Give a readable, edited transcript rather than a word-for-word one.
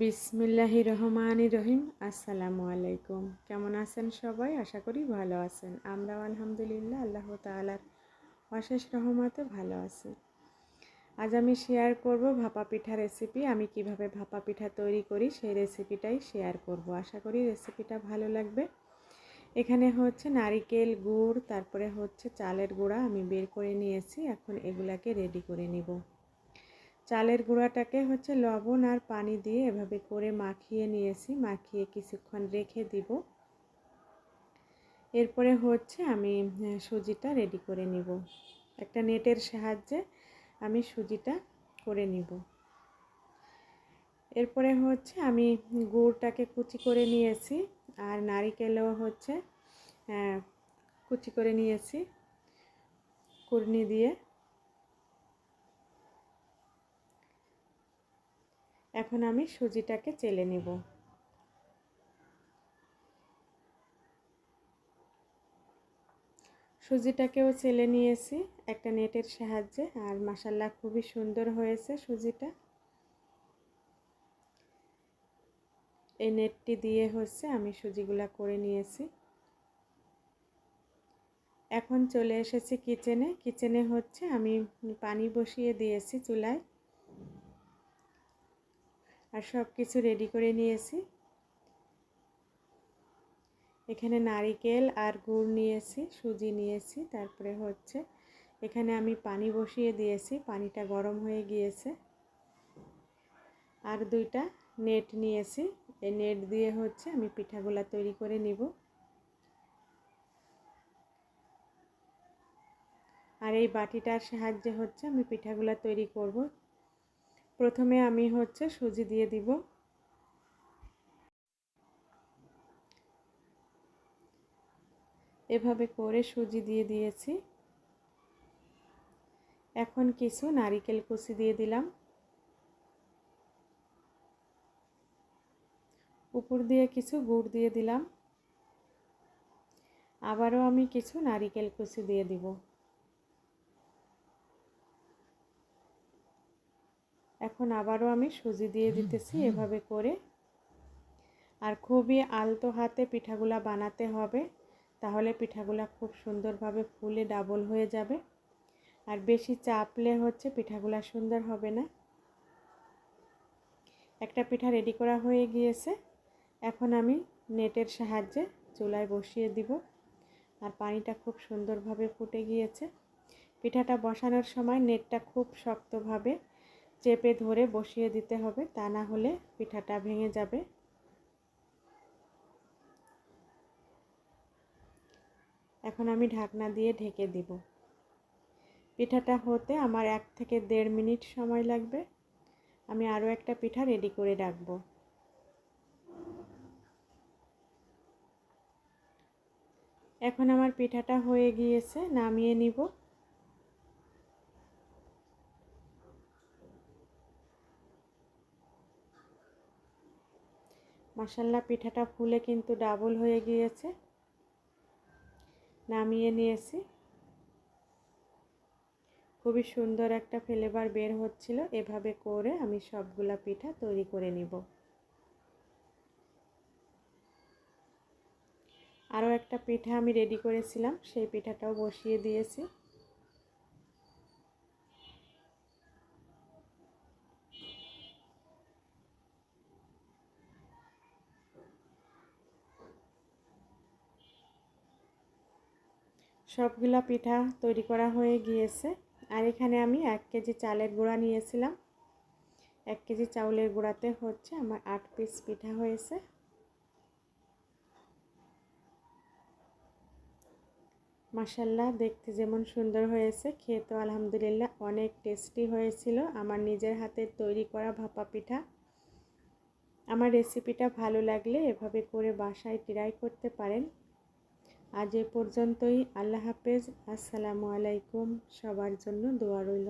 বিসমিল্লাহির রহমানির রহিম। আসসালামু আলাইকুম। কেমন আছেন সবাই? আশা করি ভালো আছেন। আমরাও আলহামদুলিল্লাহ আল্লাহ তাআলার অশেষ রহমতে ভালো আছি। আজ আমি শেয়ার করব ভাপা পিঠা রেসিপি। আমি কিভাবে ভাপা পিঠা তৈরি করি সেই রেসিপিটাই শেয়ার করব। আশা করি রেসিপিটা ভালো লাগবে। এখানে হচ্ছে নারিকেল গুড়, তারপরে হচ্ছে চালের গুঁড়া আমি বের করে নিয়েছি। এখন এগুলাকে রেডি করে নিব। চালের গুঁড়াটাকে হচ্ছে লবণ আর পানি দিয়ে এভাবে করে মাখিয়ে নিয়েছি। মাখিয়ে কিছুক্ষণ রেখে দিব। এরপরে হচ্ছে আমি সুজিটা রেডি করে নিব। একটা নেটের সাহায্যে আমি সুজিটা করে নিব। এরপরে হচ্ছে আমি গুড়টাকে কুচি করে নিয়েছি আর নারিকেলও হচ্ছে কুচি করে নিয়েছি কুড়নি দিয়ে। এখন আমি সুজিটাকে চেলে নেব। সুজিটাকেও চেলে নিয়েছি একটা নেটের সাহায্যে, আর মাশাআল্লাহ খুবই সুন্দর হয়েছে সুজিটা। এই নেটটি দিয়ে হচ্ছে আমি সুজিগুলা করে নিয়েছি। এখন চলে এসেছি কিচেনে। কিচেনে হচ্ছে আমি পানি বসিয়ে দিয়েছি চুলায়, আর সব কিছু রেডি করে নিয়েছি। এখানে নারিকেল আর গুড় নিয়েছি, সুজি নিয়েছি, তারপরে হচ্ছে এখানে আমি পানি বসিয়ে দিয়েছি। পানিটা গরম হয়ে গিয়েছে। আর দুইটা নেট নিয়েছি। এই নেট দিয়ে হচ্ছে আমি পিঠাগুলা তৈরি করে নিব। আর এই বাটিটার সাহায্যে হচ্ছে আমি পিঠাগুলা তৈরি করব। প্রথমে আমি হচ্ছে সুজি দিয়ে দিব। এভাবে করে সুজি দিয়ে দিয়েছি। এখন কিছু নারিকেল কুচি দিয়ে দিলাম। উপর দিয়ে কিছু গুড় দিয়ে দিলাম। আবারও আমি কিছু নারিকেল কুচি দিয়ে দিব। এখন আবারও আমি সুজি দিয়ে দিতেছি এভাবে করে। আর খুবই আলতো হাতে পিঠাগুলা বানাতে হবে, তাহলে পিঠাগুলা খুব সুন্দরভাবে ফুলে ডাবল হয়ে যাবে। আর বেশি চাপলে হচ্ছে পিঠাগুলা সুন্দর হবে না। একটা পিঠা রেডি করা হয়ে গিয়েছে। এখন আমি নেটের সাহায্যে চুলায় বসিয়ে দিব। আর পানিটা খুব সুন্দরভাবে ফুটে গিয়েছে। পিঠাটা বসানোর সময় নেটটা খুব শক্তভাবে চেপে ধরে বসিয়ে দিতে হবে, তা না হলে পিঠাটা ভেঙে যাবে। এখন আমি ঢাকনা দিয়ে ঢেকে দিব। পিঠাটা হতে আমার 1 থেকে 1.5 মিনিট সময় লাগবে। আমি আরও একটা পিঠা রেডি করে রাখব। এখন আমার পিঠাটা হয়ে গিয়েছে, নামিয়ে নিব। মাশাআল্লাহ পিঠাটা ফুলে কিন্তু ডাবল হয়ে গিয়েছে। নামিয়ে নিয়েছি। খুবই সুন্দর একটা ফ্লেভার বের হচ্ছিল। এভাবে করে আমি সবগুলা পিঠা তৈরি করে নিব। আরও একটা পিঠা আমি রেডি করেছিলাম, সেই পিঠাটাও বসিয়ে দিয়েছি। সবগুলা পিঠা তৈরি করা হয়ে গিয়েছে। আর এখানে আমি 1 কেজি চালের গুঁড়া নিয়েছিলাম। 1 কেজি চাউলের গুঁড়াতে হচ্ছে আমার 8 পিস পিঠা হয়েছে। মাশাআল্লাহ দেখতে যেমন সুন্দর হয়েছে, খেতে আলহামদুলিল্লাহ অনেক টেস্টি হয়েছিল আমার নিজের হাতের তৈরি করা ভাপা পিঠা। আমার রেসিপিটা ভালো লাগলে এভাবে করে বাসায় ট্রাই করতে পারেন। আজ এ পর্যন্তই। আল্লাহ হাফেজ। আসসালামু আলাইকুম। সবার জন্য দোয়া রইল।